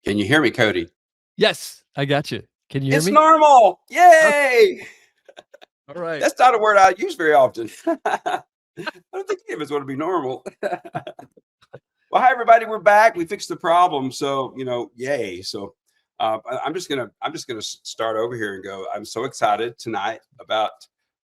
Can you hear me, Cody? Yes, I got you. Can you hear It's me? normal. Okay, Yay! all right. That's not a word I use very often. I don't think any of us want to be normal. Well, hi everybody. We're back. We fixed the problem. So, yay. So I'm just gonna start over here and go. I'm so excited tonight about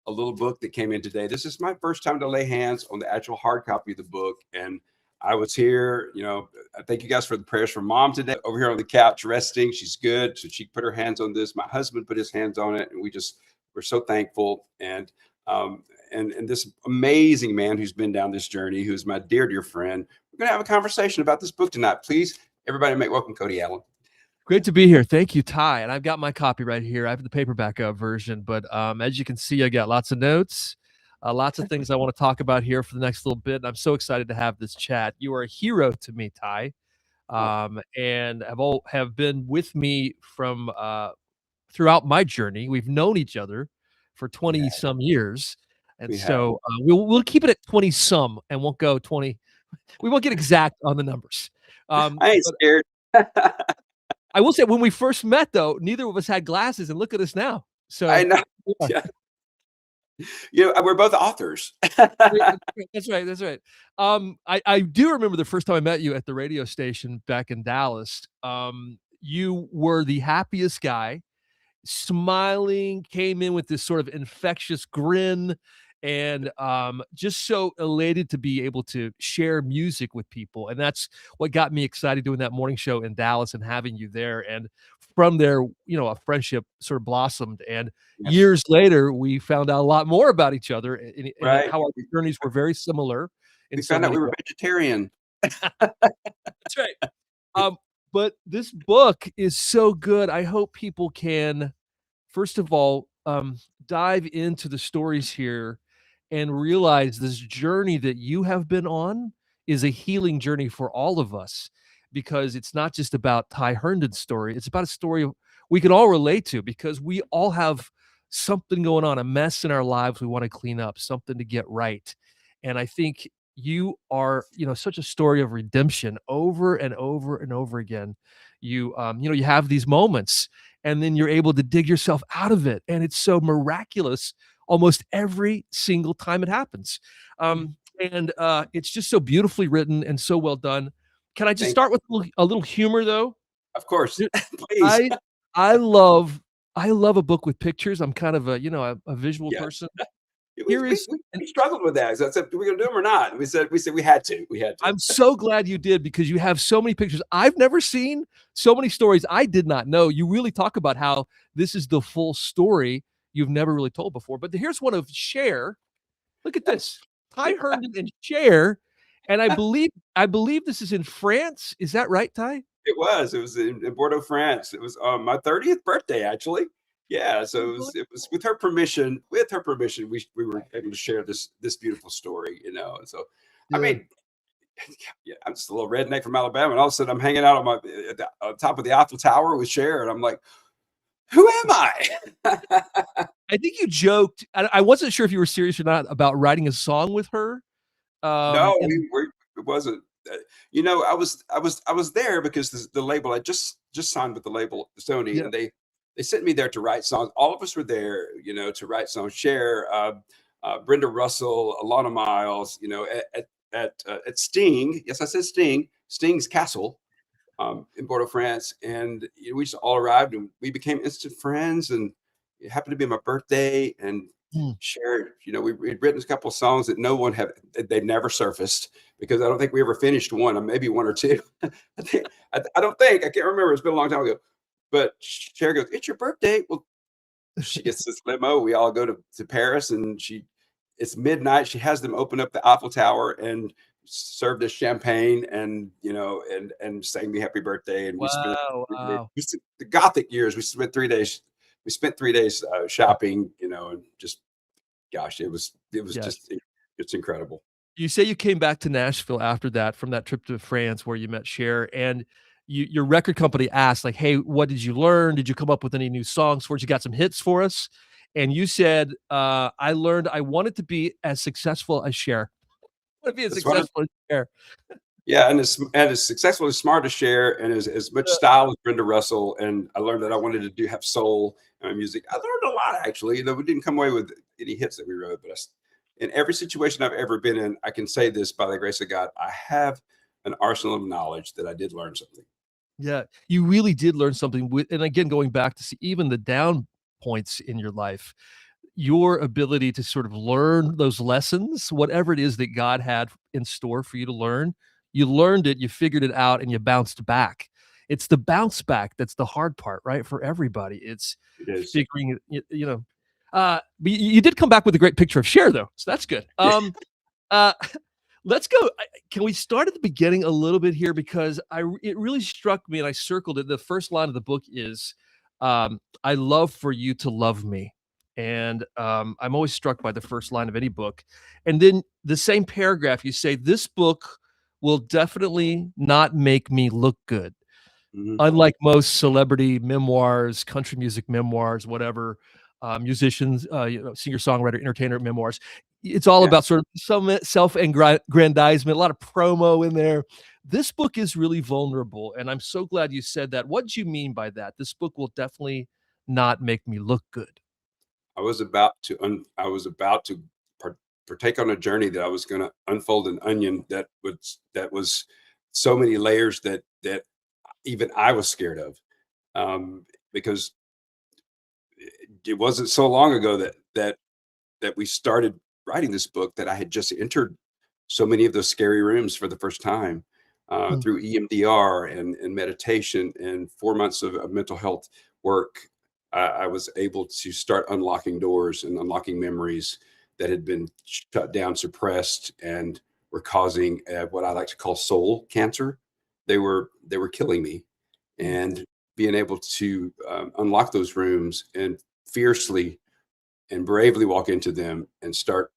a little book that came in today. This is my first time to lay hands on the actual hard copy of the book. And I was here, I thank you guys for the prayers from mom today over here on the couch resting. She's good. So she put her hands on this. My husband put his hands on it, and we're so thankful. Um and this amazing man who's been down this journey, who's my dear friend. We're going to have a conversation about this book tonight. Please, everybody, make welcome Cody Allen. Great to be here. Thank you, Ty. And I've got my copy right here. I have the paperback version, but as you can see, I got lots of notes, lots of things I want to talk about here for the next little bit. And I'm so excited to have this chat. You are a hero to me, Ty, Oh, and have been with me from throughout my journey. We've known each other for we 20 have. some years, and We have. so we'll keep it at 20 some, and won't go 20. We won't get exact on the numbers. I ain't But scared. I will say when we first met, though, neither of us had glasses, and look at us now. I So know. yeah, Yeah. We're both authors. that's right. That's right. I do remember the first time I met you at the radio station back in Dallas. You were the happiest guy, smiling, came in with this sort of infectious grin, and just so elated to be able to share music with people. And that's what got me excited doing that morning show in Dallas and having you there. And from there, a friendship sort of blossomed. And Yes. years later, we found out a lot more about each other, and Right. how our journeys were very similar in We so found out many we were ways. vegetarian. That's right. But this book is so good. I hope people can, first of all, dive into the stories here and realize this journey that you have been on is a healing journey for all of us, because it's not just about Ty Herndon's story. It's about a story we can all relate to, because we all have something going on, a mess in our lives we want to clean up, something to get right. And I think you are, such a story of redemption over and over and over again. You have these moments, and then you're able to dig yourself out of it, and it's so miraculous almost every single time it happens. And it's just so beautifully written and so well done. Can I just Thank start with a little humor, though? Of course. There- Please. I I love I love a book with pictures. I'm kind of a visual Yeah. person. We, Here we, is we, and we struggled with that. So I said, we're going to do them or not? And we said we had to. We had to. I'm so glad you did, because you have so many pictures. I've never seen so many stories I did not know. You really talk about how this is the full story you've never really told before. But here's one of Cher. Look at this. Ty Herndon and Cher. And I believe this is in France. Is that right, Ty? It was. It was in Bordeaux, France. It was my 30th birthday, actually. Yeah. So it was with her permission. With her permission, we were able to share this beautiful story. So I Yeah. mean, yeah, I'm just a little redneck from Alabama, and all of a sudden I'm hanging out on top of the Eiffel Tower with Cher, and I'm like, who am I? I think you joked. I wasn't sure if you were serious or not about writing a song with her. No, And it wasn't. I was there because the label I just signed with the label Sony, yeah, and they sent me there to write songs. All of us were there, to write songs. Cher, Brenda Russell, Alana Miles, at Sting. Yes, I said Sting. Sting's castle, in Bordeaux, France, and we just all arrived, and we became instant friends. And it happened to be my birthday, and mm, shared. We'd written a couple of songs that no one had. They've never surfaced because I don't think we ever finished one, or maybe one or two. I don't think. I can't remember. It's been a long time ago. But Cher goes, "It's your birthday." Well, she gets this limo. We all go to Paris, and it's midnight. She has them open up the Eiffel Tower and served us champagne, and and sang me happy birthday. And wow, wow. the Gothic years. We spent 3 days. We spent 3 days shopping, and just gosh, it was Yes. just it's incredible. You say you came back to Nashville after that, from that trip to France where you met Cher, and your record company asked, like, "Hey, what did you learn? Did you come up with any new songs for us? You got some hits for us?" And you said, "I learned I wanted to be as successful as Cher. I want to be as That's what successful as Cher." Yeah, and as successful as Smart as Cher, and as much style as Brenda Russell. And I learned that I wanted to have soul in my music. I learned a lot actually. We didn't come away with any hits that we wrote, but in every situation I've ever been in, I can say this by the grace of God: I have an arsenal of knowledge that I did learn something. Yeah, you really did learn something with, and again, going back to see even the down points in your life, your ability to sort of learn those lessons, whatever it is that God had in store for you to learn, you learned it, you figured it out, and you bounced back. It's the bounce back that's the hard part, right? For everybody. It's It is. figuring it, but you did come back with a great picture of Cher though, so that's good. Yeah. Uh Let's go. Can we start at the beginning a little bit here because it really struck me and I circled it. The first line of the book is, "I love for you to love me," and I'm always struck by the first line of any book. And then the same paragraph, you say, "This book will definitely not make me look good." Mhm. Unlike most celebrity memoirs, country music memoirs, whatever, musicians, singer-songwriter, entertainer memoirs, it's all Yeah. about sort of some self-aggrandizement, a lot of promo in there. This book is really vulnerable, and I'm so glad you said that. What do you mean by that? This book will definitely not make me look good. I was about to par- partake on a journey that I was going to unfold an onion that was so many layers that even I was scared of, because it wasn't so long ago that we started writing this book that I had just entered so many of those scary rooms for the first time, Mm, through EMDR and meditation and 4 months of mental health work. I was able to start unlocking doors and unlocking memories that had been shut down, suppressed, and were causing what I like to call soul cancer. They were killing me, mm, and being able to unlock those rooms and fiercely and bravely walk into them and start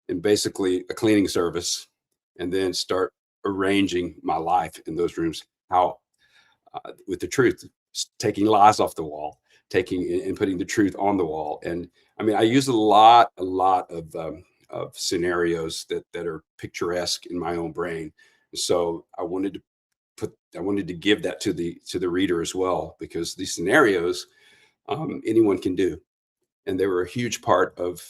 in basically a cleaning service, and then start arranging my life in those rooms, how with the truth, taking lies off the wall, taking and putting the truth on the wall. And I mean, I use a lot of scenarios that are picturesque in my own brain. So I wanted to give that to the reader as well, because these scenarios, anyone can do, and they were a huge part of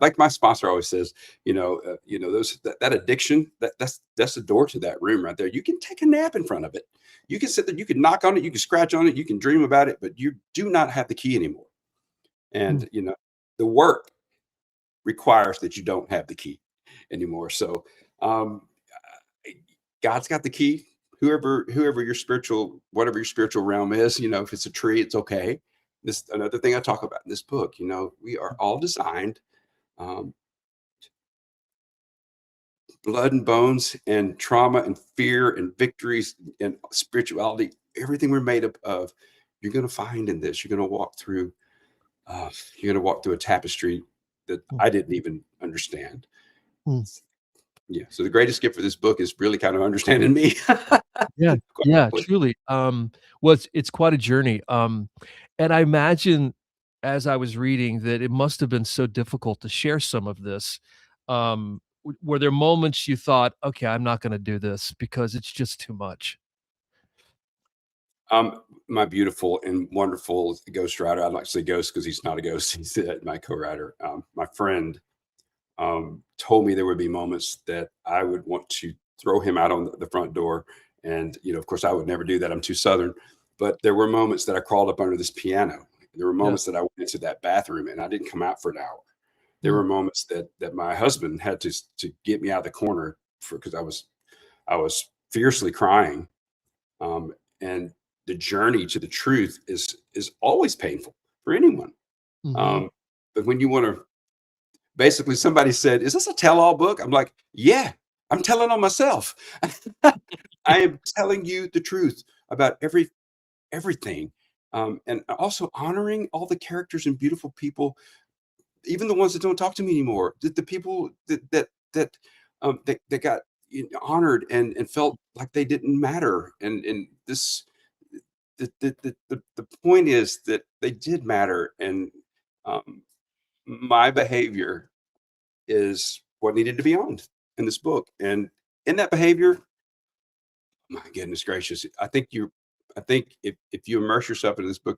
like my sponsor always says, those that addiction, that's the door to that room right there. You can take a nap in front of it, you can sit there, you can knock on it, you can scratch on it, you can dream about it, but you do not have the key anymore. mm. And the work requires that you don't have the key anymore. So um God's got the key. Whoever your spiritual, whatever your spiritual realm is, if it's a tree, it's okay. This another thing I talk about in this book. We are all designed, um, blood and bones, and trauma and fear and victories and spirituality. Everything we're made up of, you're going to find in this. Uh, you're going to walk through a tapestry that Mm, I didn't even understand. mm. Yeah. So the greatest gift for this book is really kind of understanding me. Yeah, Quite yeah, frankly. truly. Well, it's quite a journey. And I imagine as I was reading that it must have been so difficult to share some of this. Were there moments you thought, "Okay, I'm not gonna do this because it's just too much." My beautiful and wonderful ghostwriter. I'd like to say ghost because he's not a ghost. He's my co-writer. My friend told me there would be moments that I would want to throw him out on the front door. And, of course, I would never do that. I'm too Southern. But there were moments that I crawled up under this piano. There were Yeah. moments that I went into that bathroom and I didn't come out for an hour. There Mm, were moments that my husband had to get me out of the corner because I was fiercely crying. And the journey to the truth is always painful for anyone. mhm, Um, but when you want to, basically, somebody said, "Is this a tell-all book?" I'm like, "Yeah, I'm telling on myself. I am telling you the truth about everything, and also honoring all the characters and beautiful people, even the ones that don't talk to me anymore. The people that got honored and felt like they didn't matter, and this the point is that they did matter, and um, my behavior is what needed to be owned in this book. And in that behavior, my goodness gracious, I think if you immerse yourself in this book,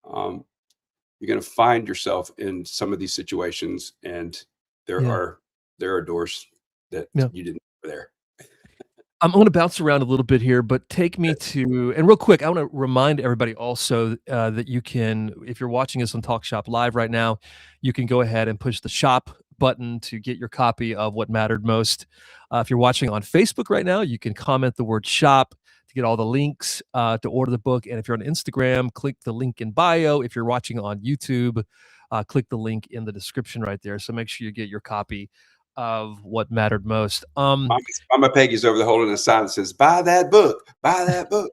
um, you're gonna find yourself in some of these situations, and there Yeah. are there are doors that Yeah. you didn't know were there. I'm gonna bounce around a little bit here, but take me to and real quick, I wanna remind everybody also, that you can if you're watching us on Talk Shop Live right now, you can go ahead and push the shop button to get your copy of What Mattered Most. If you're watching on Facebook right now, you can comment the word "shop" to get all the links, to order the book, and if you're on Instagram, click the link in bio. If you're watching on YouTube, click the link in the description right there, so make sure you get your copy of What Mattered Most. Mama Peggy's over there holding a sign that says, "Buy that book, buy that book."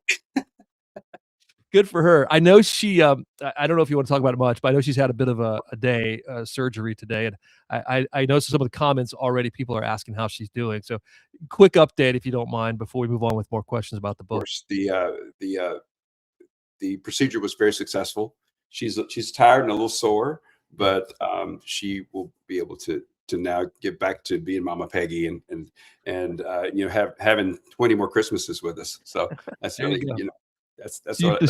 Good for her. I know she, I don't know if you want to talk about it much, but I know she's had a bit of a day, surgery today, and I noticed some of the comments already, people are asking how she's doing. So quick update, if you don't mind, before we move on with more questions about the Of book. course, the procedure was very successful. She's tired and a little sore, but she will be able to now get back to being Mama Peggy and having 20 more Christmases with us. So that's There you really go. that's what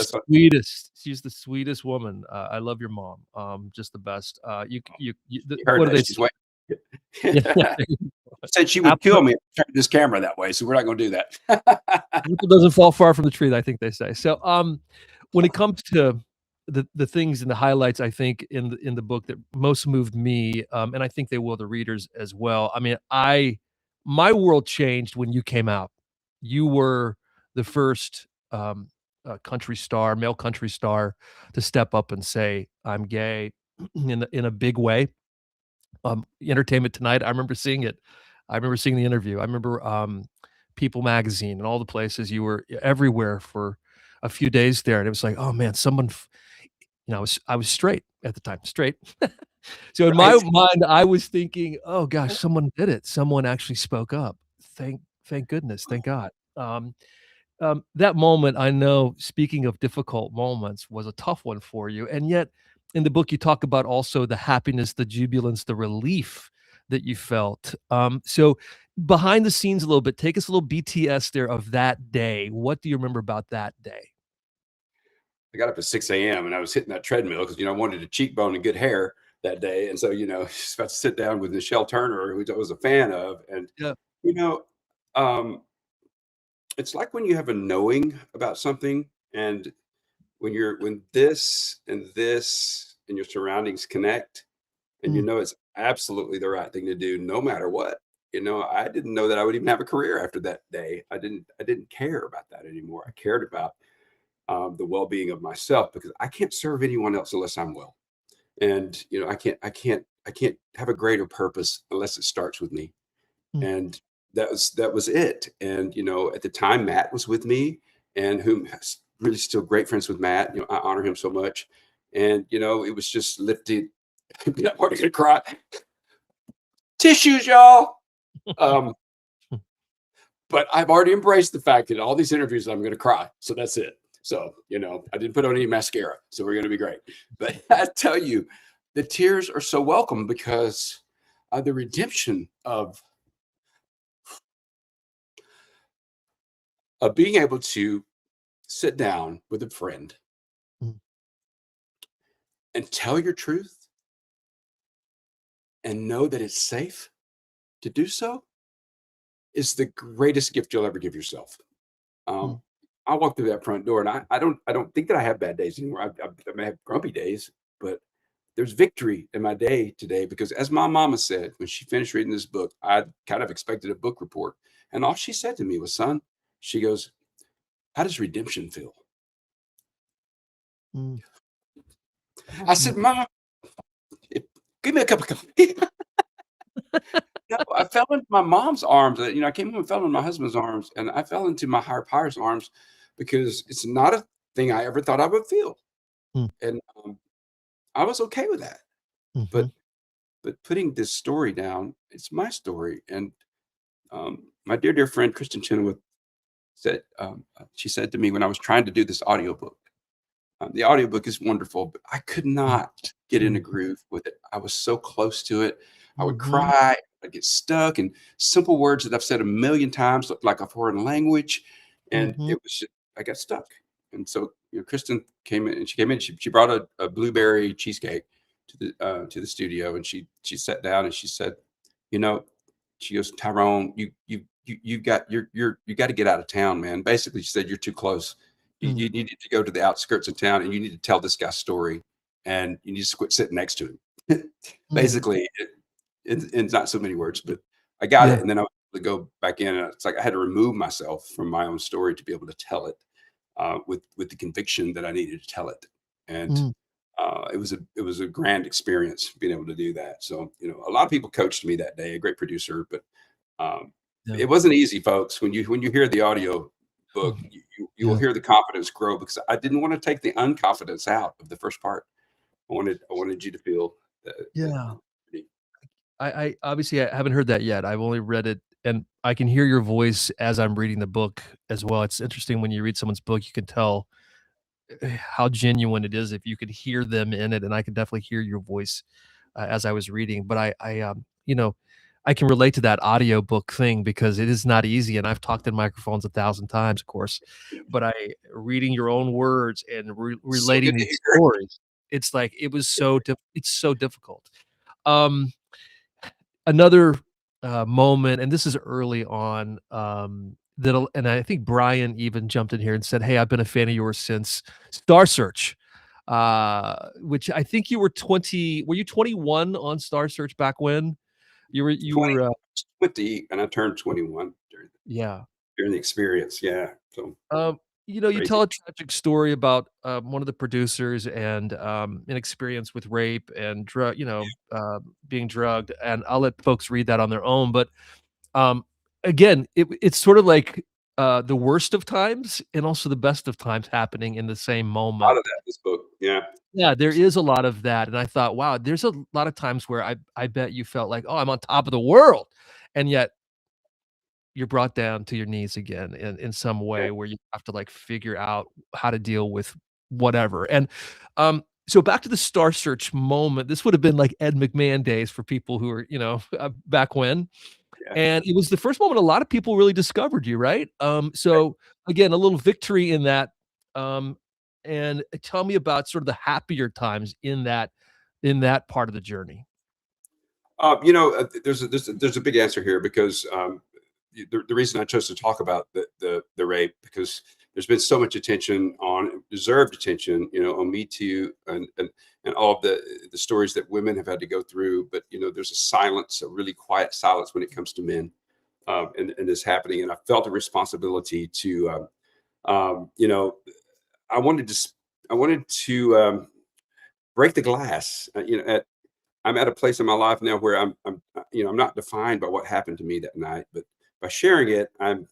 She's the sweetest woman. I love your mom. Just the best. you heard What do that they she's say? waiting. Yeah. Said she would kill Apple me if I turned this camera that way, so we're not going to do that. apple doesn't fall far from the tree, I think they say. So, when it comes to the things and the highlights, I think in the book that most moved me, and I think they will the readers as well. I mean, my world changed when you came out. You were the first country star, male country star, to step up and say, "I'm gay," in a big way. Entertainment Tonight, I remember seeing it. I remember seeing the interview. I remember, People Magazine and all the places you were everywhere for a few days there, and it was like, "Oh, man, someone f" I was straight at the time, straight. So in my Right? mind, I was thinking, "Oh gosh, someone did it. Someone actually spoke up. Thank goodness, thank God." That moment, I know, speaking of difficult moments, was a tough one for you, and yet in the book, you talk about also the happiness, the jubilance, the relief that you felt. So behind the scenes a little bit, take us a little BTS there of that day. What do you remember about that day? I got up at 6 a.m. and I was hitting that treadmill because I wanted a cheekbone and good hair that day, and so just about to sit down with Michelle Turner, which I was a fan of, and Yeah. you know, um, it's like when you have a knowing about something, and when this and your surroundings connect, and Mm, it's absolutely the right thing to do, no matter what. I didn't know that I would even have a career after that day. I didn't care about that anymore. I cared about the well-being of myself because I can't serve anyone else unless I'm well. And I can't have a greater purpose unless it starts with me. mm, And that was it. And at the time, Matt was with me, and whom really still great friends with Matt. I honor him so much. And it was just lifted. I'm already gonna cry. Tissues, y'all. Um, but I've already embraced the fact that all these interviews I'm going to cry. So that's it. So, I didn't put on any mascara. So we're going to be great. But I tell you, the tears are so welcome because the redemption of being able to sit down with a friend mm, and tell your truth and know that it's safe to do so is the greatest gift you'll ever give yourself. mm, Um, I walk through that front door, and I don't think that I have bad days anymore. I may have grumpy days, but there's victory in my day today because, as my mama said when she finished reading this book, I kind of expected a book report, and all she said to me was, "Son," she goes, "How does redemption feel?" mm, I said, mm, "Mom, if, give me a cup of coffee." No, I fell into my mom's arms. I came home and fell into my husband's arms, and I fell into my higher power's arms because it's not a thing I ever thought I would feel, mm, and I was okay with that. mhm, But putting this story down, it's my story, and my dear friend Kristen Chenoweth said she said to me when I was trying to do this audiobook. The audiobook is wonderful, but I could mm, not get in a mm, groove with it. I was so close to it. I would Mhm. cry. I'd get stuck, and simple words that I've said a million times looked like a foreign language, and Mhm. it was just, I got stuck. And so, Kristen came in, and she came in. She brought a blueberry cheesecake to the studio, and she sat down and she said, you know, she goes, Tyrone, you got you got to get out of town, man. Basically, she said you're too close. Mm. You need to go to the outskirts of town, and you need to tell this guy's story, and you need to quit sitting next to him. Mm. Basically, in not so many words, but I got Yeah. it, and then I was able to go back in, and it's like I had to remove myself from my own story to be able to tell it with the conviction that I needed to tell it, and Mm. it was a grand experience being able to do that. So, a lot of people coached me that day, a great producer, but um, Yeah. it wasn't easy, folks. When you hear the audio book, Mm. you will Yeah. hear the confidence grow, because I didn't want to take the unconfidence out of the first part. I wanted you to feel that Yeah. I obviously, I haven't heard that yet. I've only read it, and I can hear your voice as I'm reading the book as well. It's interesting when you read someone's book, you can tell how genuine it is if you could hear them in it, and I could definitely hear your voice, as I was reading. But I can relate to that audiobook thing because it is not easy, and I've talked in microphones 1,000 times, of course, but I reading your own words and So good relating to these hear. stories, it's like it was it's so difficult. Um Another, moment, and this is early on, that'll and I think Brian even jumped in here and said, "Hey, I've been a fan of yours since Star Search," which I think you were 20 were you 21 on Star Search back when? You 20, were, 20, and I turned 21 yeah. during the experience. Yeah, so Um, you crazy. tell a tragic story about, one of the producers and, an experience with rape and being drugged, and I'll let folks read that on their own, but Um, again, it's sort of like, the worst of times and also the best of times happening in the same A lot moment. of that in this book. Yeah. Yeah, there is a lot of that, and I thought, "Wow, there's a lot of times where I bet you felt like, 'Oh, I'm on top of the world,' and yet you're brought down to your knees again in some Yeah. way where you have to, like, figure out how to deal with whatever." And, so back to the Star Search moment, this would have been like Ed McMahon days for people who are, back when. Yeah. And it was the first moment a lot of people really discovered you, right? So again, a little victory in that. Um, and tell me about sort of the happier times in that part of the journey. There's a big answer here, because the reason I chose to talk about the rape, because there's been so much attention, on deserved attention, on Me Too, and all of the stories that women have had to go through. But there's a silence, a really quiet silence when it comes to men, and this happening. And I felt a responsibility to, I wanted to, I wanted to break the glass. I'm at a place in my life now where I'm not defined by what happened to me that night, but by sharing it, I'm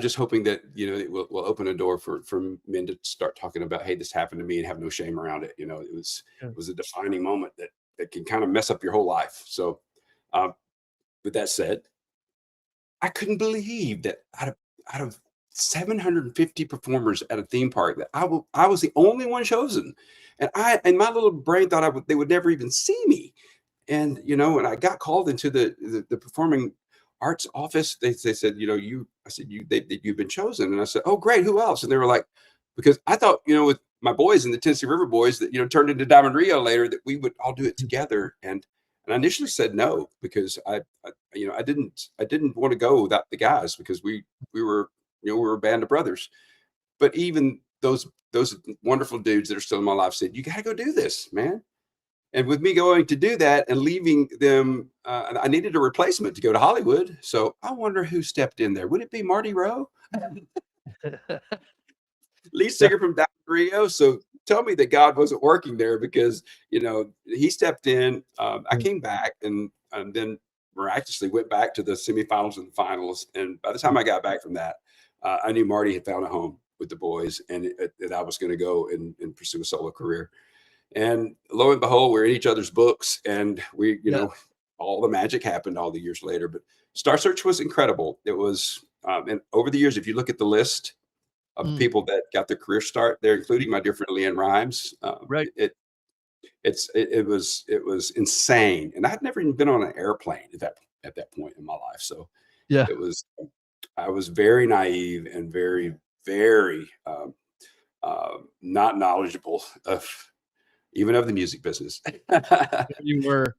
just hoping that it will open a door for men to start talking about, hey, this happened to me, and have no shame around it. Yeah. It was a defining moment that can kind of mess up your whole life. So, um, with that said, I couldn't believe that out of 750 performers at a theme park, that I was the only one chosen, and my little brain thought they would never even see me. And when I got called into the performing arts office, they said, I said, you've been chosen. And I said, oh, great, who else? And they were like, because I thought, with my boys and the Tennessee River Boys that turned into Diamond Rio later, that we would all do it together. And I initially said no, because I didn't want to go without the guys, because we were we were a band of brothers. But even those wonderful dudes that are still in my life said, you got to go do this, man. And with me going to do that and leaving them, I needed a replacement to go to Hollywood. So I wonder who stepped in there. Would it be Marty Rowe, lead Yeah. singer from Diamond Rio? So tell me that God wasn't working there, because he stepped in. I Yeah. came back, and then miraculously went back to the semifinals and the finals. And by the time I got back from that, I knew Marty had found a home with the boys, and that I was going to go and pursue a solo career. And lo and behold, we're in each other's books, and Yeah. all the magic happened all the years later. But Star Search was incredible. It was, and over the years, if you look at the list of Mm. people that got their career start there, including my dear friend Leanne Rhymes, Right. it was insane, and I had never even been on an airplane at that point in my life. So Yeah. it was I was very naive and very not knowledgeable of even of the music business. There you were.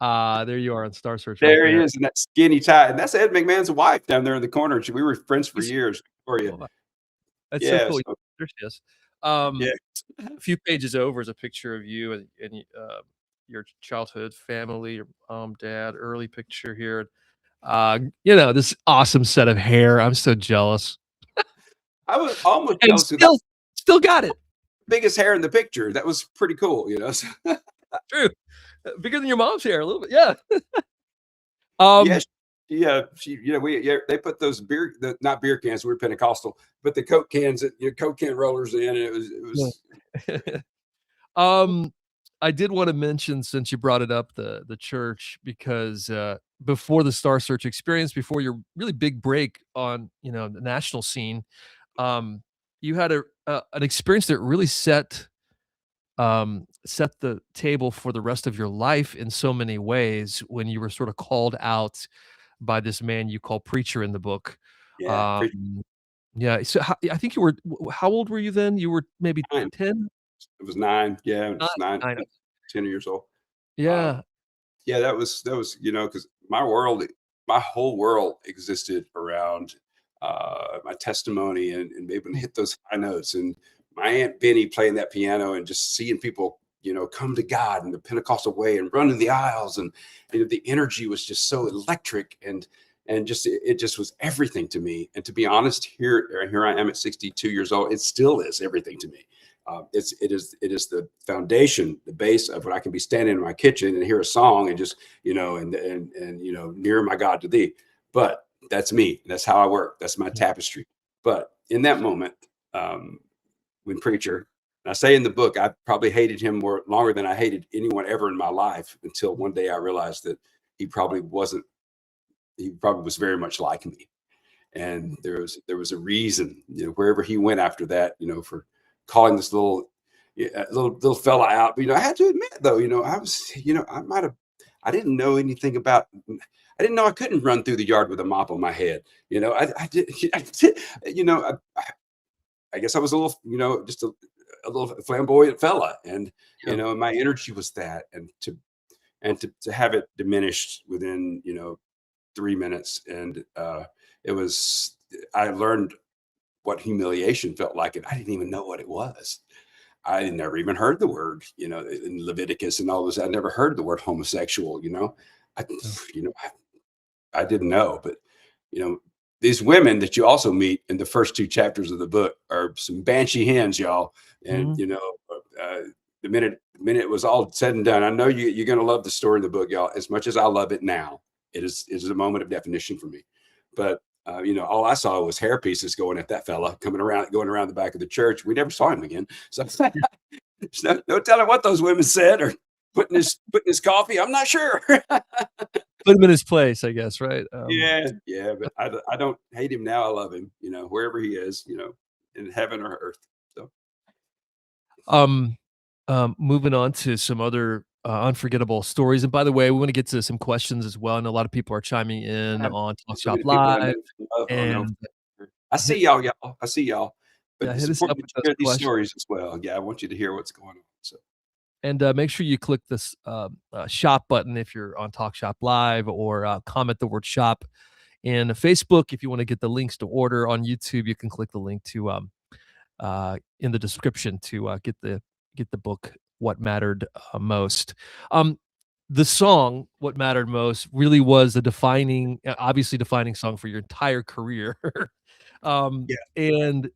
There you are on Star Search right There he there. is in that skinny tie, and that's Ed McMahon's wife down there in the corner. We were friends for He's years. Victoria. oh, wow. That's so Yeah, cool. so There she is. yeah. A few pages over is a picture of you and your childhood family, your mom, dad, early picture here. This awesome set of hair. I'm so jealous. I was almost And jealous because still got it. biggest hair in the picture. That was pretty cool, you know? So True. Bigger than your mom's hair a little bit. Yeah. yeah, Um, she they put those not beer cans, we were Pentecostal, but the Coke cans Coke can rollers in, and it was yeah. Um, I did wanna mention since you brought it up, the church, because, before the Star Search experience, before your really big break on, the national scene, um, you had an experience that really set the table for the rest of your life in so many ways when you were sort of called out by this man you call preacher in the book. yeah, pretty Um, yeah, so I think you were how old were you then? You were maybe fine. 10? It was 9, yeah, it 9? was 9, 9, 10 years old. Um, yeah. yeah, that was, because my whole world existed around my testimony and being able to Mm, hit those high notes. And my Aunt Benny playing that piano and just seeing people, come to God in the Pentecostal way and running the aisles. And the energy was just so electric and just it just was everything to me. And to be honest, here I am at 62 years old. It still is everything to me. It is the foundation, the base of what I can be standing in my kitchen and hear a song and just near my God to thee. But that's me. That's how I work. That's my mm, tapestry. But in that moment, um, when preacher, and I say in the book, I probably hated him more longer than I hated anyone ever in my life until one day I realized that he probably wasn't. He probably was very much like me, and there was a reason, wherever he went after that, for calling this little fella out. But I had to admit though, I was, I didn't know anything about. I didn't know I couldn't run through the yard with a mop on my head. I did. I did. I guess I was a little, just a little flamboyant fella, and yeah, my energy was that, and to have it diminished within 3 minutes, and it was. I learned what humiliation felt like, and I didn't even know what it was. I had never even heard the word, in Leviticus and all this. I never heard the word homosexual. I, yeah, you know, I didn't know, but you know, these women that you also meet in the first two chapters of the book are some banshee hens, y'all. And mhm, uh, the minute it was all said and done, I know you're going to love the story in the book, y'all. As much as I love it now, it is a moment of definition for me. But all I saw was hair pieces going at that fella going around the back of the church. We never saw him again. So yeah. there's no telling what those women said or putting his coffee. I'm not sure. Put him in his place, I guess, right? Yeah, yeah, but I don't hate him now. I love him, wherever he is, in heaven or earth. So Um, moving on to some other, unforgettable stories, and by the way, we wanna get to some questions as well. I know a lot of people are chiming in I have on so TalkShop many people I know Live, and love. Oh no, and I see hit y'all. I see y'all. But yeah, it's hit us up important with that those you hear these questions, stories as well. Yeah, I want you to hear what's going on. So and, make sure you click this, shop button if you're on TalkShop Live or, comment the word "shop" in Facebook if you wanna get the links to order. On YouTube, you can click the link to, in the description to get the book What Mattered Most. Um, the song What Mattered Most really was a obviously defining song for your entire career. yeah, And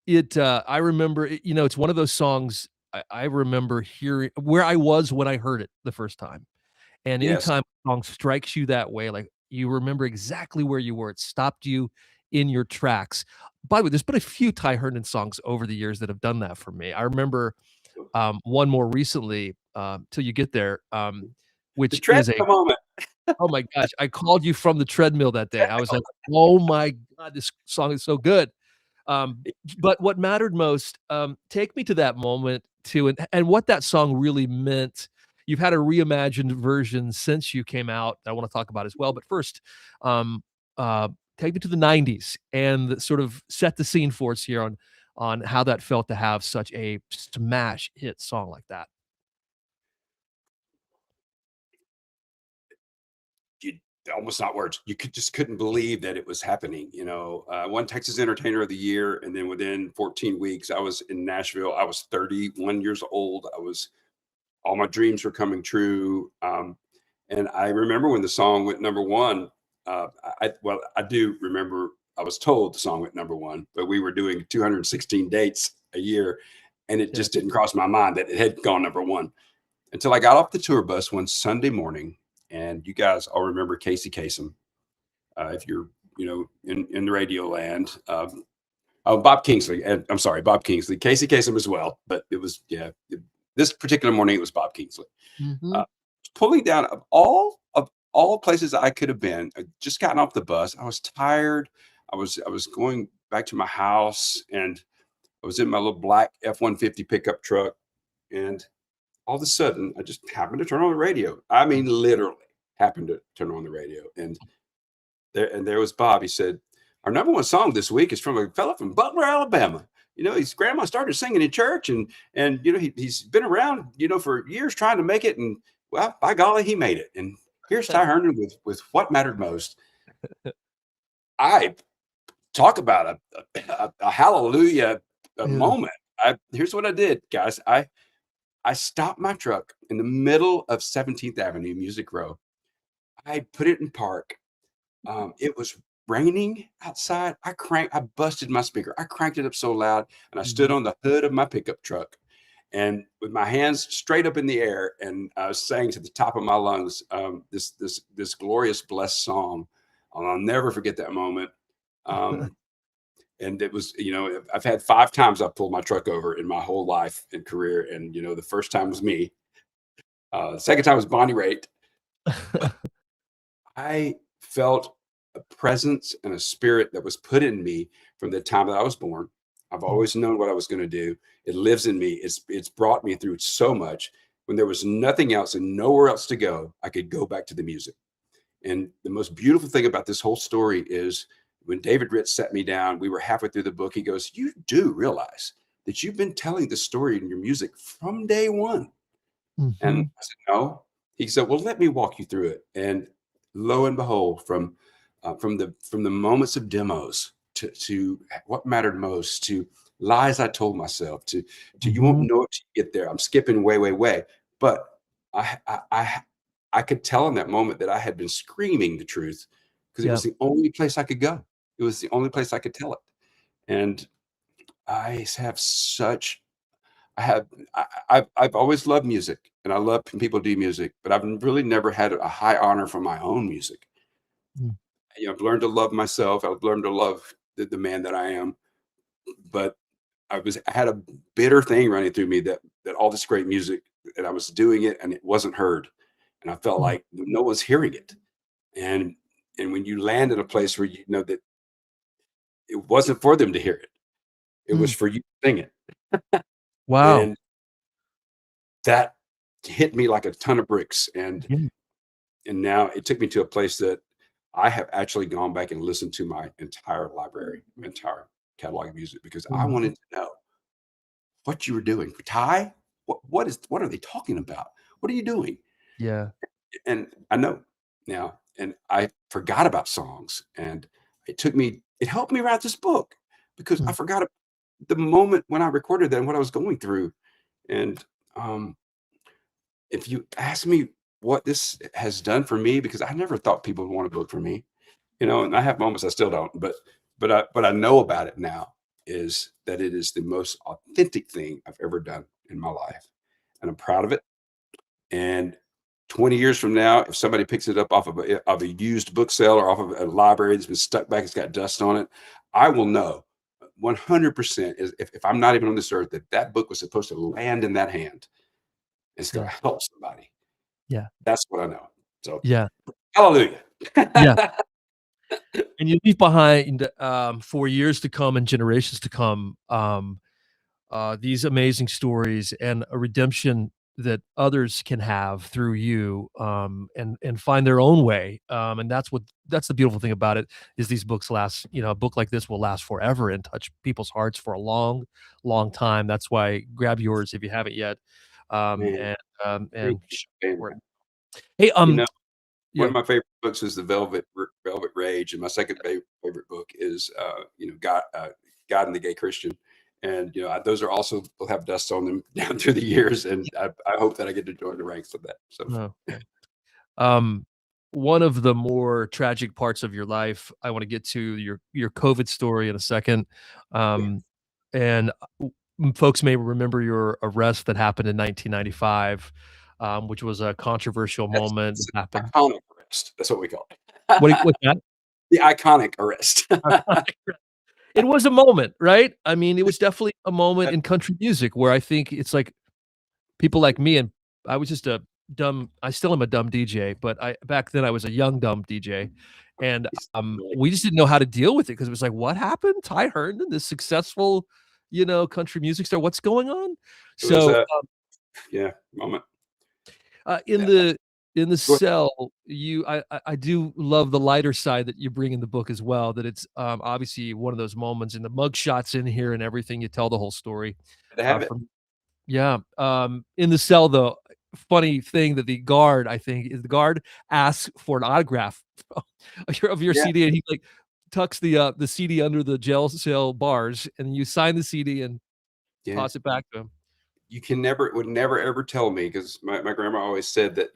I remember it's one of those songs I remember hearing where I was when I heard it the first time. And yes, anytime a song strikes you that way, like, you remember exactly where you were, it stopped you in your tracks. By the way, there's been a few Ty Herndon songs over the years that have done that for me. I remember, one more recently, "Till You Get There," the which is a treadmill moment. oh my gosh, I called you from the treadmill that day. I was like, "Oh my god, this song is so good." Um, but what mattered most, take me to that moment to and what that song really meant. You've had a reimagined version since you came out that I want to talk about as well. But first, um, uh, take me to the 90s and sort of set the scene for us here on how that felt to have such a smash hit song like that. You almost not words. You just couldn't believe that it was happening. Won Texas Entertainer of the Year, and then within 14 weeks, I was in Nashville. I was 31 years old. All my dreams were coming true. And I remember when the song went number one. I do remember. I was told the song went number one, but we were doing 216 dates a year, and it Yeah. just didn't cross my mind that it had gone number one until I got off the tour bus one Sunday morning. And you guys all remember Casey Kasem, if you're in the radio land. Oh, Bob Kingsley. I'm sorry, Bob Kingsley. Casey Kasem as well, but it was this particular morning it was Bob Kingsley. Mhm. Uh, Pulling down of all places I could have been. I just gotten off the bus. I was tired. I was going back to my house, and I was in my little black F-150 pickup truck, and all of a sudden, I just happened to turn on the radio. I mean, literally happened to turn on the radio, and there was Bob. He said, "Our number one song this week is from a fella from Butler, Alabama. His grandma started singing in church, and he's been around, for years trying to make it, and well, by golly, he made it. And here's Ty Herndon with what mattered most." I talk about a hallelujah Yeah. moment. Here's what I did, guys. I stopped my truck in the middle of 17th Avenue, Music Row. I put it in park. It was raining outside. I busted my speaker. I cranked it up so loud, and I stood Mhm. on the hood of my pickup truck, and with my hands straight up in the air, and I was saying to the top of my lungs, this glorious blessed song. And I'll never forget that moment. Um, and it was, I've had 5 times I've pulled my truck over in my whole life and career, and the first time was me. The second time was Bonnie Raitt. But I felt a presence and a spirit that was put in me from the time that I was born. I've Mm. always known what I was going to do. It lives in me. It's brought me through so much. When there was nothing else and nowhere else to go, I could go back to the music. And the most beautiful thing about this whole story is when David Ritz sat me down, we were halfway through the book. He goes, "You do realize that you've been telling the story in your music from day one." And Mhm. I said, "No." He said, "Well, let me walk you through it." And lo and behold, from the moments of demos to what mattered most, to lies I told myself, to you won't Mhm. know it till you get there. I'm skipping way, way, way. But I could tell in that moment that I had been screaming the truth because it Yeah. was the only place I could go. It was the only place I could tell it. And I have such I have I've always loved music, and I love when people do music, but I've really never had a high honor for my own music. Mm. I've learned to love myself. I've learned to love the man that I am, but I had a bitter thing running through me that all this great music, and I was doing it and it wasn't heard, and I felt Mm. like no one's hearing it. And when you land in a place where you know that it wasn't for them to hear it, it was Mm. for you to sing it, Wow. and that hit me like a ton of bricks. And Yeah. now it took me to a place that I have actually gone back and listened to my entire library, my entire catalog of music, because I Mhm. wanted to know what you were doing. Ty, what are they talking about? What are you doing? Yeah. And I know now, and I forgot about songs, and it helped me write this book because I Mm. forgot the moment when I recorded that and what I was going through. And um, if you ask me what this has done for me, because I never thought people would want a book from me, and I have moments I still don't, but I know about it now, is that it is the most authentic thing I've ever done in my life, and I'm proud of it. And 20 years from now, if somebody picks it up off of a used book sale or off of a library that's been stuck back, it's got dust on it, I will know 100% if I'm not even on this earth that book was supposed to land in that hand. It's going Yeah. to help somebody. Yeah. That's what I know. So, Yeah. hallelujah. Yeah. And you leave behind, for years to come and generations to come, these amazing stories and a redemption that others can have through you, and find their own way. And that's the beautiful thing about it is these books last. A book like this will last forever and touch people's hearts for a long, long time. That's why grab yours if you haven't yet. Man, thank And you. shop And, for it. Hey, you know, one yeah, of my favorite books is the Velvet Rage, and my second favorite book is God and the Gay Christian. And those are also will have dust on them down through the years, and I hope that I get to join the ranks of that. So yeah. Um, one of the more tragic parts of your life, I want to get to your COVID story in a second. yeah, Um, and folks may remember your arrest that happened in 1995, which was a controversial moment that's that happened. iconic arrest. That's what we call What it. what's that? The iconic arrest. It was a moment, right? I mean, it was definitely a moment in country music where I think it's like people like me, and I was just a dumb I still am a dumb DJ, but I back then I was a young dumb DJ, and, we just didn't know how to deal with it because it was like, "What happened? Ty Herndon, this successful, country music star, what's going on?" It was So, a yeah moment. in Yeah, the go ahead. cell, I do love the lighter side that you bring in the book as well, that it's, obviously one of those moments, and the mug shots in here and everything, you tell the whole story, To have it. from yeah, in the cell, though, funny thing that the guard, I think, is the guard asks for an autograph of your Yeah, CD, and he, like, tucks the CD under the jail cell bars, and you sign the CD and yeah. toss it back to him. You can never would never ever tell me because my grandma always said that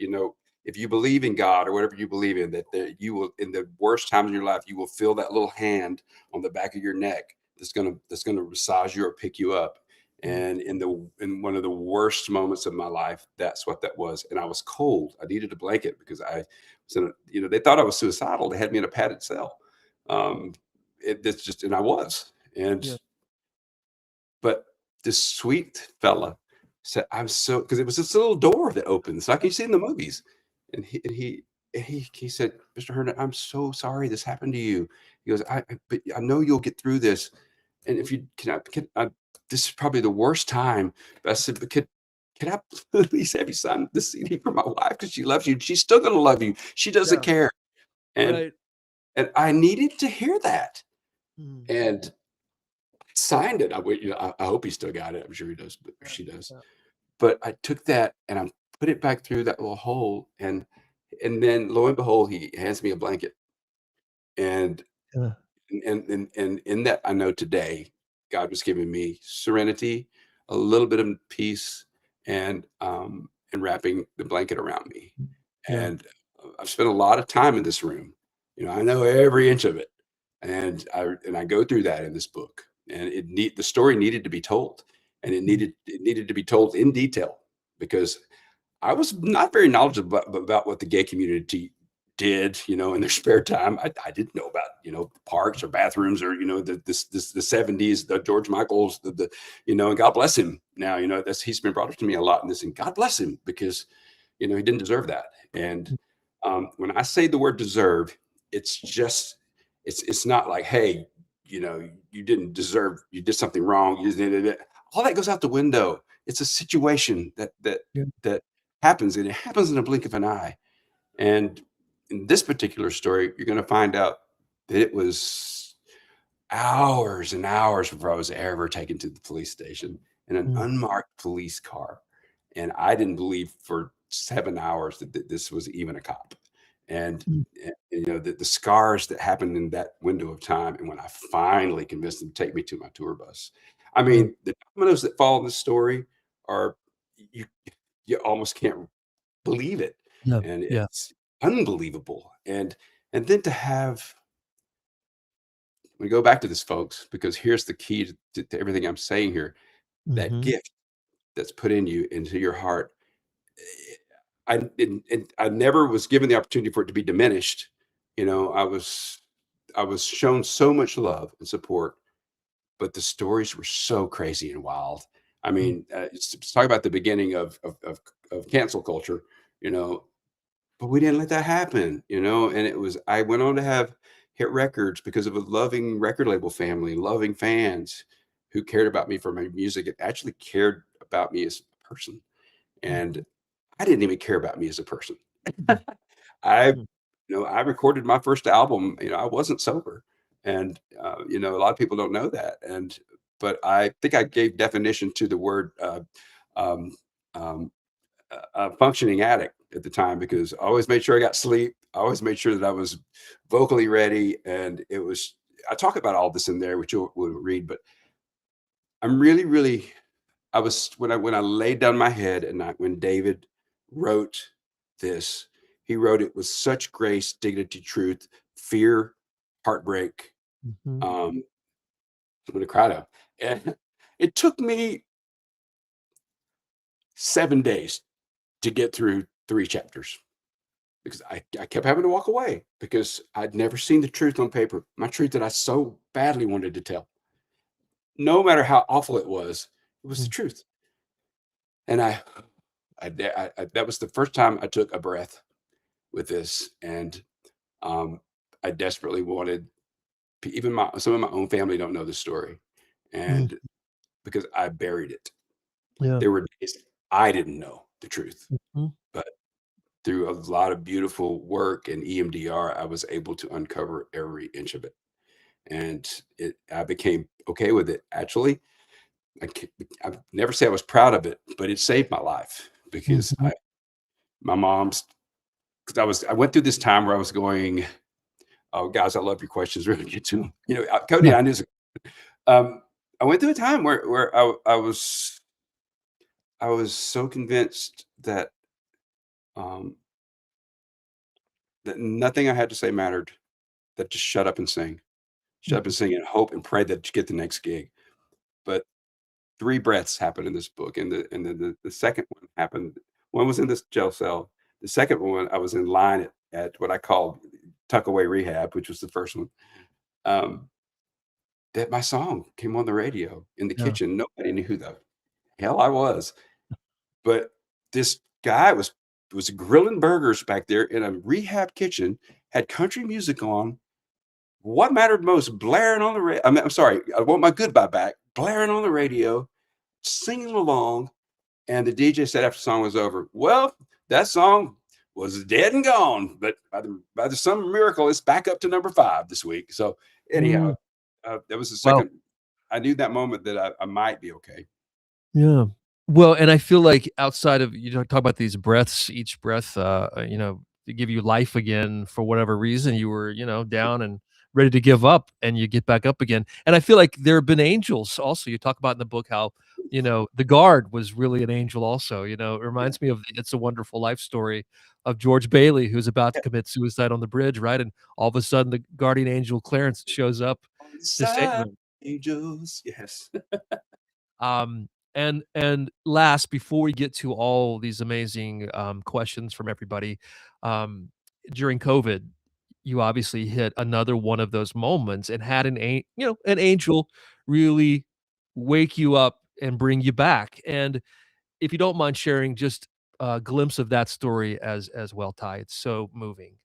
if you believe in God or whatever you believe in that you will in the worst times in your life you will feel that little hand on the back of your neck that's gonna massage you or pick you up. Mm, And in one of the worst moments of my life, that's what that was. And I was cold. I needed a blanket because I was in they thought I was suicidal. They had me in a padded cell. Um, it's just and I was. And yeah, but this sweet fella said, "I'm so," because it was this little door that opens like you see in the movies, and he said, "Mr. Herndon, I'm so sorry this happened to you." He goes, but I know you'll get through this, and if you can I this is probably the worst time." But I said, "But can I please have you sign this CD for my wife because she loves you. She's still gonna love you. She doesn't yeah, care." And right. I needed to hear that, Mm, and signed it. I hope he still got it. I'm sure he does, but yeah, she does. yeah, But I took that and I put it back through that little hole, and then lo and behold, he hands me a blanket, and yeah, and in that I know today God was giving me serenity, a little bit of peace, and wrapping the blanket around me. yeah, And I've spent a lot of time in this room. I know every inch of it, and I go through that in this book. And the story needed to be told, and mm, it needed to be told in detail because I was not very knowledgeable about what the gay community did, in their spare time. I didn't know about, parks or bathrooms or, the 70s, the George Michael's, and God bless him. Now, he's been brought up to me a lot in this, and God bless him because, he didn't deserve that. And mm, when I say the word deserve, it's just, it's not like, hey, you didn't deserve, you did something wrong. All that goes out the window. It's a situation yeah, that happens, and it happens in a blink of an eye. And in this particular story, you're going to find out that it was hours and hours before I was ever taken to the police station in an mm, unmarked police car. And I didn't believe for 7 hours that this was even a cop. And, mm, the scars that happened in that window of time. And when I finally convinced them to take me to my tour bus, I yeah, mean, the dominoes that fall in this story are you you almost can't believe it, yeah, and yeah, it's unbelievable. And then to have we go back to this, folks, because here's the key to everything I'm saying here. That mhm, gift that's put in you into your heart. eh, I never was given the opportunity for it to be diminished. I was shown so much love and support, but the stories were so crazy and wild. I mm, mean, it's talk about the beginning of cancel culture, you know, but we didn't let that happen, and I went on to have hit records because of a loving record label family, loving fans who cared about me for my music and actually cared about me as a person. And I didn't even care about me as a person. I, I recorded my first album. I wasn't sober, and a lot of people don't know that. But I think I gave definition to the word um, um, functioning addict at the time, because I always made sure I got sleep. I always made sure that I was vocally ready, and it was. I talk about all this in there, which you'll will read, but I'm really, really. I was when I laid down my head, and when David wrote this, he wrote it with such grace, dignity, truth, fear, heartbreak. Mhm. I'm gonna cry now. And it took me 7 days to get through 3 chapters, because I kept having to walk away because I'd never seen the truth on paper, my truth that I so badly wanted to tell. No matter how awful it was the Mm. truth. And that was the first time I took a breath with this, and I desperately wanted. Even some of my own family don't know the story, Mm. and because I buried it, Yeah. there were days I didn't know the truth, Mhm. but through a lot of beautiful work and EMDR, I was able to uncover every inch of it, and I became okay with it. Actually, I never say I was proud of it, but it saved my life, because Mhm. my mom's. Because I went through this time where I was going, oh, guys, I love your questions. Really get to them. Cody, Yeah. I knew. I went through a time where I was so convinced um, that nothing I had to say mattered. That just shut up and sing, shut up and Mhm. sing, and hope and pray that you get the next gig. But three breaths happened in this book, and the second one happened. One was in this jail cell. The second one, I was in line at what I called tuckaway rehab, which was the first one. Um, that my song came on the radio in the Yeah. kitchen. Nobody knew who the hell I was, but this guy was grilling burgers back there in a rehab kitchen, had country music on. What mattered most, blaring on the radio. I'm sorry, I want my goodbye back, blaring on the radio, singing along. And the DJ said after the song was over, well, that song was dead and gone, but by some miracle, it's back up to number 5 this week. So anyhow, Mm. that was the Wow. second. I knew that moment that I might be okay. Yeah. Well, and I feel like outside of talk about these breaths, each breath, to give you life again for whatever reason you were, down and ready to give up, and you get back up again. And I feel like there have been angels also. You talk about in the book how, the guard was really an angel also. It Yeah. reminds me of the It's a Wonderful Life story of George Bailey, who's about to Yeah. commit suicide on the bridge, right? And all of a sudden the guardian angel Clarence shows up On the to save side, him. angels. Yes. And last, before we get to all these amazing questions from everybody, um, during COVID, you obviously hit another one of those moments and had an angel really wake you up and bring you back. And if you don't mind sharing just a glimpse of that story as well, Ty, it's so moving.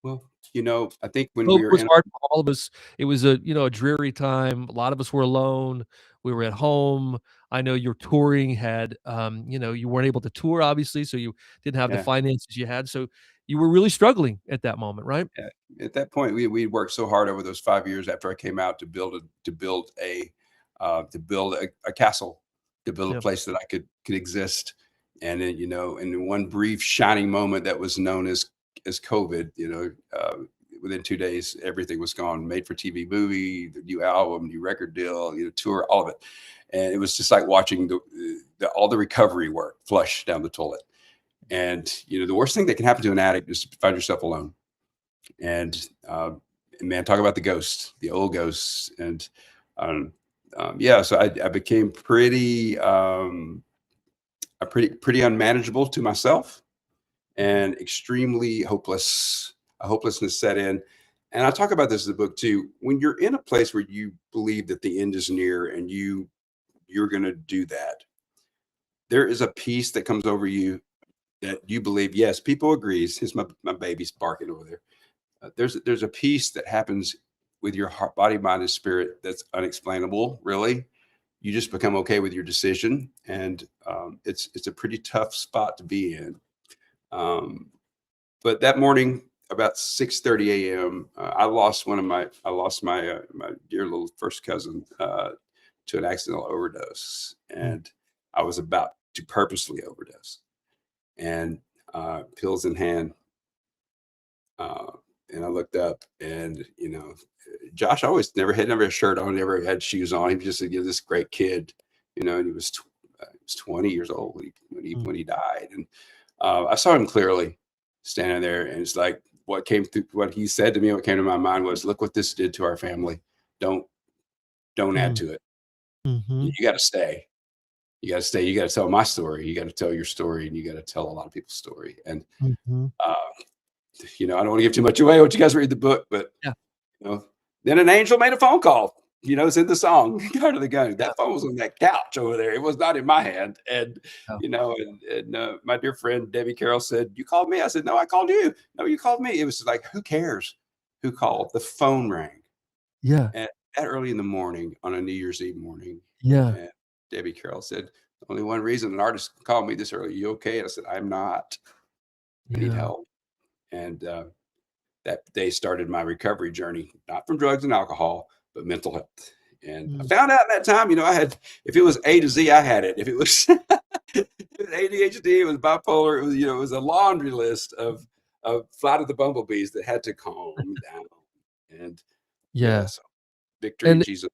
Well, I think when we COVID were was in. hard for all of us. It was a dreary time. A lot of us were alone. We were at home. I know your touring had, you weren't able to tour, obviously, so you didn't have the Yeah. finances you had. So you were really struggling at that moment, right? Yeah. At that point, we worked so hard over those 5 years after I came out to build a castle, to build a Yeah. place that I could exist. And then, in one brief shining moment that was known as COVID, within 2 days, everything was gone. Made for TV movie, the new album, new record deal, tour, all of it. And it was just like watching all the recovery work flush down the toilet. And the worst thing that can happen to an addict is to find yourself alone. And man, talk about the ghosts, the old ghosts. And um, yeah, so I became pretty unmanageable to myself, Mhm. and extremely hopeless. A hopelessness set in. And I talk about this in the book too. When you're in a place where you believe that the end is near, and you're going to do that, there is a peace that comes over you, that you believe. Yes, people agrees. Here's my baby's barking over there. There's a peace that happens with your heart, body, mind, and spirit that's unexplainable, really. you just become okay with your decision. And it's a pretty tough spot to be in. But that morning, about 6:30 a.m., I lost my dear little first cousin to an accidental overdose, Mm. and I was about to purposely overdose. And pills in hand, uh, and I looked up, and Josh always never had a shirt on, never had shoes on. He was just this great kid, and he was he was 20 years old Mm. when he died. And I saw him clearly standing there, and it's like what he said to me, what came to my mind was, "Look what this did to our family. Don't don't add Mm. to it. You, Mhm. you got to stay. You got to stay. You got to tell my story. You got to tell your story, and you got to tell a lot of people's story." And Mhm. uh, I don't want to give too much away. Once you guys read the book, but Yeah. you know, then an angel made a phone call. It's in the song "Guard of the Gun." Yeah. That phone was on that couch over there. It was not in my hand. And Yeah. my dear friend Debbie Carroll said, "You called me." I said, "No, I called you." "No, you called me." It was like, who cares who called? The phone rang Yeah. at that early in the morning on a New Year's Eve morning. Yeah. And Debbie Carroll said, "Only one reason an artist called me this early. You okay?" And I said, "I'm not. I need Yeah. help." And that day started my recovery journey, not from drugs and alcohol, but mental health. And I Mm. found out in that time, I had, if it was A to Z, I had it. If it was, it was ADHD, it was bipolar, it was a laundry list of Flight of the Bumblebees that had to calm down. And Yeah. yes, victory in And Jesus.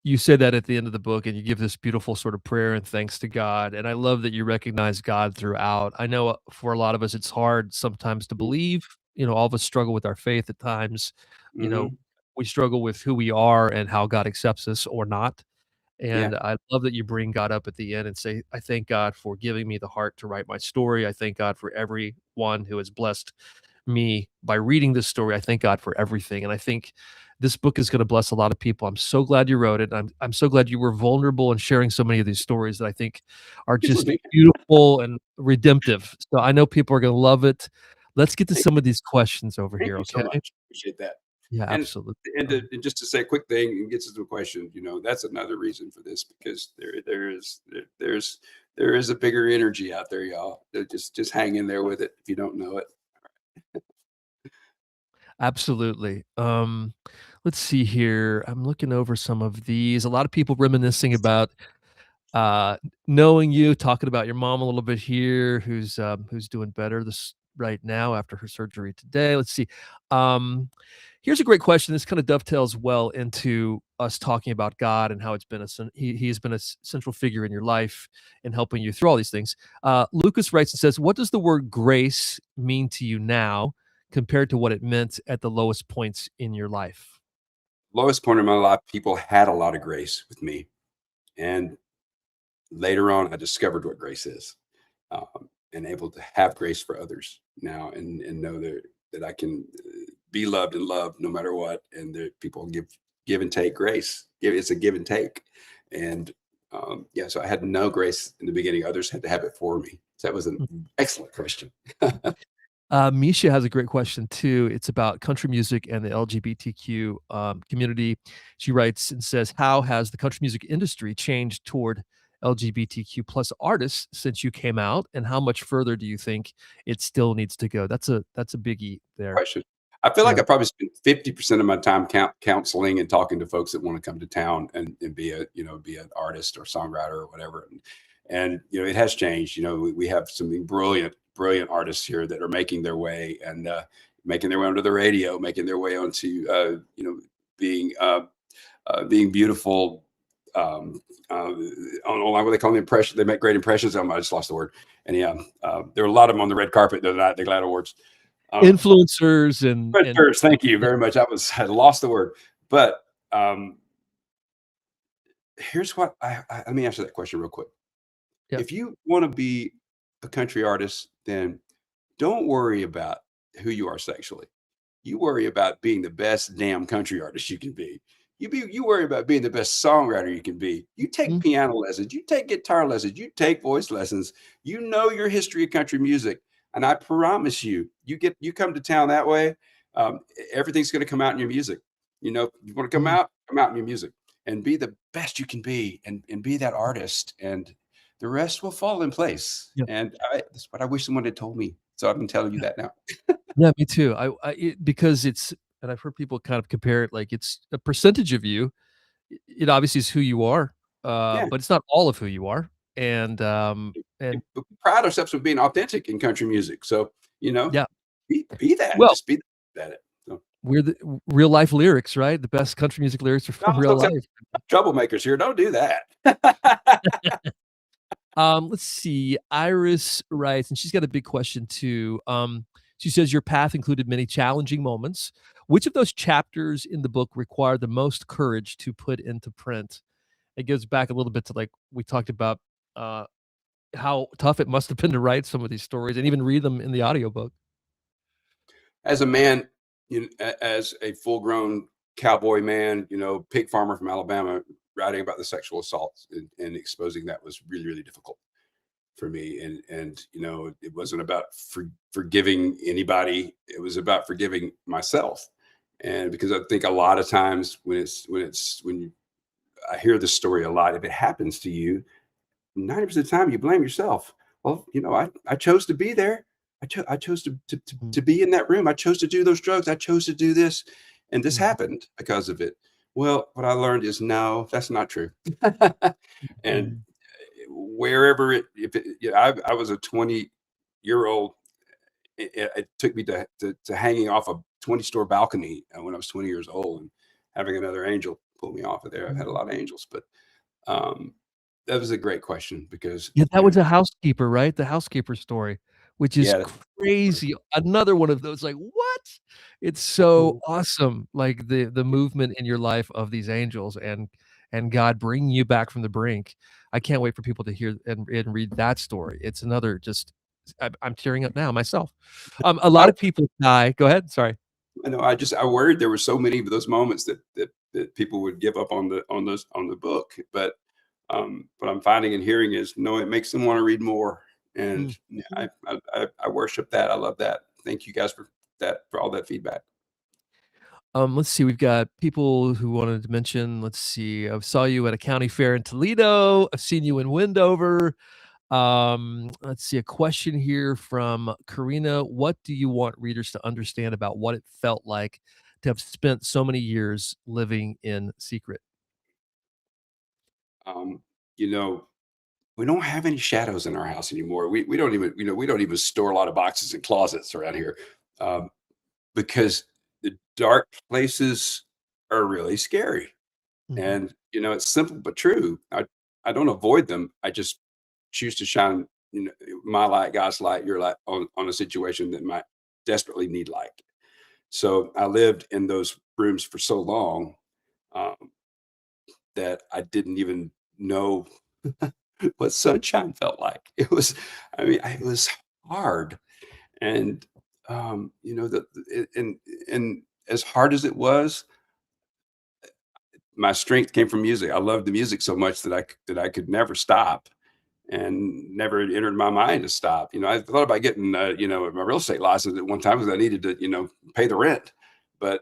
you say that at the end of the book, and you give this beautiful sort of prayer and thanks to God, and I love that you recognize God throughout. I know, for a lot of us, it's hard sometimes to believe, all of us struggle with our faith at times, you know, Mm-hmm. we struggle with who we are and how God accepts us or not, Yeah. and I love that you bring God up at the end and say, "I thank God for giving me the heart to write my story. I thank God for everyone who has blessed me by reading this story. I thank God for everything." And I think this book is going to bless a lot of people. I'm so glad you wrote it. I'm so glad you were vulnerable and sharing so many of these stories that I think are It's with just me. beautiful and redemptive. So I know people are going to love it. Let's get to Thank some of these questions over Thank here, you so okay? much. Appreciate that. Yeah, And absolutely. and just to say a quick thing and get to the question, that's another reason for this, because there is a bigger energy out there, y'all. Just hang in there with it if you don't know it. Absolutely. Let's see here. I'm looking over some of these. A lot of people reminiscing about uh knowing you, talking about your mom a little bit here, who's doing better this right now after her surgery today. Let's see. Um Here's a great question. This kind of dovetails well into us talking about God and how it's been he has been a central figure in your life and helping you through all these things. Lucas writes and says, "What does the word grace mean to you now compared to what it meant at the lowest points in your life?" Lowest point in my life, people had a lot of grace with me, and later on, I discovered what grace is, and able to have grace for others now, and know that I can be loved and loved no matter what, and that people give and take grace. It's a give and take, and yeah. So I had no grace in the beginning; others had to have it for me. So that was an excellent question. Misha has a great question too. It's about country music and the LGBTQ community. She writes and says, "How has the country music industry changed toward LGBTQ plus artists since you came out, and how much further do you think it still needs to go?" That's a biggie there. Question. I feel like Yeah. I probably spend 50% of my time counseling and talking to folks that want to come to town and be an artist or songwriter or whatever. And it has changed. We have some brilliant artists here that are making their way and making their way onto the radio, making their way onto being being beautiful. On what they call the impression, they make great impressions. I just lost the word. And yeah, there were a lot of them on the red carpet the other night, the GLAAD Awards. Um, Influencers and Mentors, thank you very much. Had lost the word, but here's what let me answer that question real quick. yeah. If you want to be a country artist, then don't worry about who you are sexually. You worry about being the best damn country artist you can be. You worry about being the best songwriter you can be. You take Mm, piano lessons, you take guitar lessons, you take voice lessons. You know your history of country music, and I promise you, you come to town that way. Everything's going to come out in your music. You want to mm, come out in your music. and be the best you can be, and be that artist, and the rest will fall in place. Yeah. And that's what I wish someone had told me. So I've been telling you Yeah. that now. Yeah, me too. Because it's, and I've heard people kind of compare it like it's a percentage of you. It obviously is who you are, Yeah. but it's not all of who you are. And We pride ourselves on being authentic in country music. So, yeah, be that. well, Just be at it. So, we're the real life lyrics, right? The best country music lyrics are from no, real life. troublemakers here. Don't do that. Let's see. Iris writes, and she's got a big question too. She says your path included many challenging moments. Which of those chapters in the book required the most courage to put into print? It goes back a little bit to like we talked about uh, how tough it must have been to write some of these stories and even read them in the audiobook. As a man, as a full-grown cowboy man, pig farmer from Alabama, writing about the sexual assaults and exposing that was really, really difficult for me. And it wasn't about forgiving anybody. It was about forgiving myself. And because I think a lot of times when I hear this story a lot, if it happens to you, 90% of the time you blame yourself. Well, I chose to be there. I chose Mm, to be in that room. I chose to do those drugs. I chose to do this, and this mhm, happened because of it. Well, what I learned is no, that's not true. And mhm, wherever if it, yeah, I was a 20-year-old. It took me to hanging off a 20-store balcony when I was 20 years old, and having another angel pull me off of there. I've had a mhm. lot of angels, but um, that was a great question because Yeah, that was a housekeeper, right? The housekeeper story, which is yeah, crazy. Another one of those, like, what? It's so awesome, like, the movement in your life of these angels and God bringing you back from the brink. I can't wait for people to hear and read that story. It's another just I'm tearing up now myself. A lot I, of people die. Go ahead, sorry. I know. I worried there were so many of those moments that people would give up on the book, but what I'm finding and hearing is no, it makes them want to read more, and Mm. yeah, I worship that. I love that. Thank you guys for all that feedback. Let's see, we've got people who wanted to mention, let's see, I saw you at a county fair in Toledo. I've seen you in Wendover. Let's see, a question here from Karina. What do you want readers to understand about what it felt like to have spent so many years living in secret? Um, you know, we don't have any shadows in our house anymore. We don't even we don't even store a lot of boxes and closets around here, um, because the dark places are really scary. Mhm, And it's simple but true. I don't avoid them. I just choose to shine my light, God's light, your light on a situation that might desperately need light. So I lived in those rooms for so long, um, that I didn't even know what sunshine felt like. It was, I mean, it was hard. And and as hard as it was, my strength came from music. I loved the music so much that I could never stop, and never entered my mind to stop. I thought about getting my real estate license at one time because I needed to pay the rent, but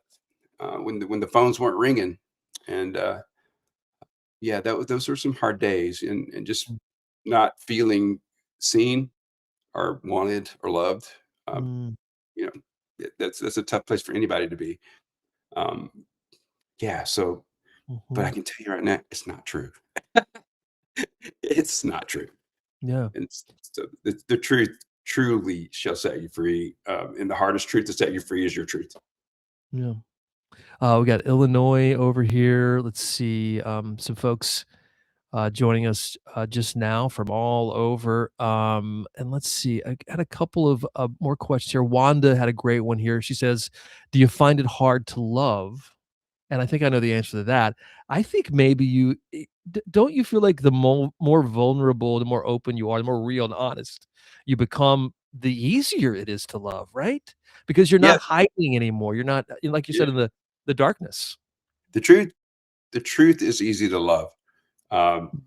when the phones weren't ringing, and yeah, those were some hard days, and just not feeling seen or wanted or loved. Um, mm, you know, that's a tough place for anybody to be. Um, yeah. So, but I mhm. can tell you right now, it's not true. It's not true. Yeah, And so the truth truly shall set you free. And the hardest truth to set you free is your truth. yeah. We got Illinois over here. Let's see, some folks joining us just now from all over. And let's see, I had a couple of more questions here. Wanda had a great one here. She says, "Do you find it hard to love?" And I think I know the answer to that. I think maybe don't you feel like the more vulnerable, the more open you are, the more real and honest you become, the easier it is to love, right? Because you're not Yes. hiding anymore. You're not, like you Yeah. said, in the darkness. The truth. The truth is easy to love.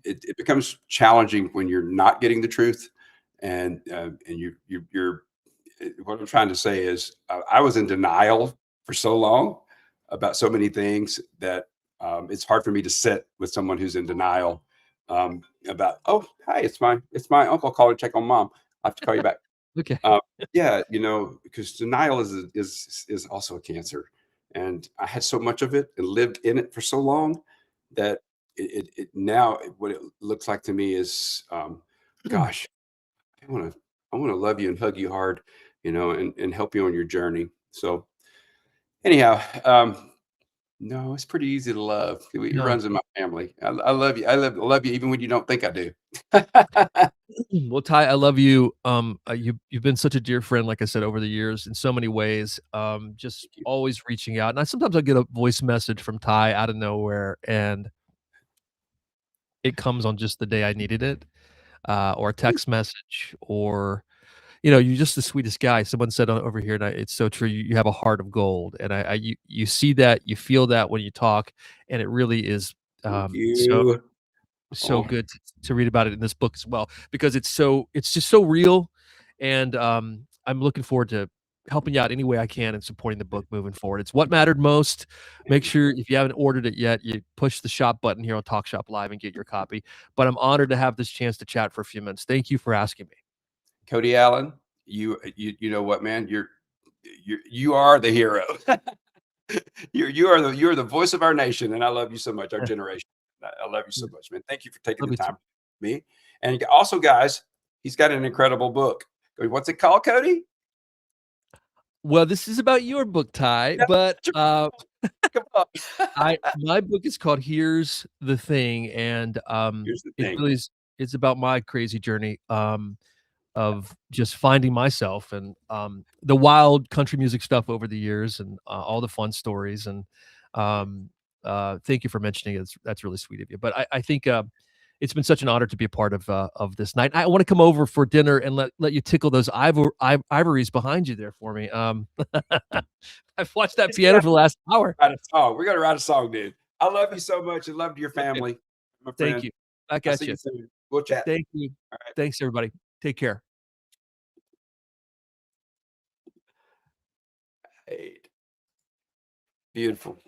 It becomes challenging when you're not getting the truth, and you're. What I'm trying to say is, I was in denial for so long about so many things that it's hard for me to sit with someone who's in denial about, oh, hi, it's my uncle calling to check on mom. I have to call you back. Okay. Um, yeah, because denial is also a cancer, and I had so much of it and lived in it for so long that what it looks like to me is, gosh, I want to love you and hug you hard, and help you on your journey. So anyhow, no, it's pretty easy to love. It No. runs in my family. I love you. I love you even when you don't think I do. Well, Ty, I love you. You've been such a dear friend, like I said, over the years in so many ways. Just Thank you. always reaching out. And sometimes I get a voice message from Ty out of nowhere, and it comes on just the day I needed it, or a text message, or you're just the sweetest guy. Someone said over here, and it's so true. You have a heart of gold, and you see that, you feel that when you talk, and it really is Thank so you. so Oh, good to read about it in this book as well, because it's just so real, and I'm looking forward to helping you out any way I can and supporting the book moving forward. It's what mattered most. Make man. sure if you haven't ordered it yet, you push the shop button here on Talk Shop Live and get your copy. But I'm honored to have this chance to chat for a few minutes. Thank you for asking me. Cody Allen, you know what, man? You are the hero. You are the voice of our nation, and I love you so much, our generation. I love you so much, man. Thank you for taking Love the you too. time with me. And also, guys, he's got an incredible book. What's it called, Cody? Well, this is about your book, Ty, Yeah, but come on. I my book is called Here's the Thing, and Here's the it thing. really is it's about my crazy journey of just finding myself, and the wild country music stuff over the years, and all the fun stories, and um thank you for mentioning it. That's really sweet of you. But I think it's been such an honor to be a part of this night. I want to come over for dinner and let you tickle those ivories behind you there for me. I've watched that It's gonna piano for the last hour. write a song. We're gonna write a song, dude. I love you so much and love your family, my Thank friend. you. Back I'll at see you. you soon. We'll chat. Thank you. All right. Thanks, everybody. Take care. Hey, beautiful.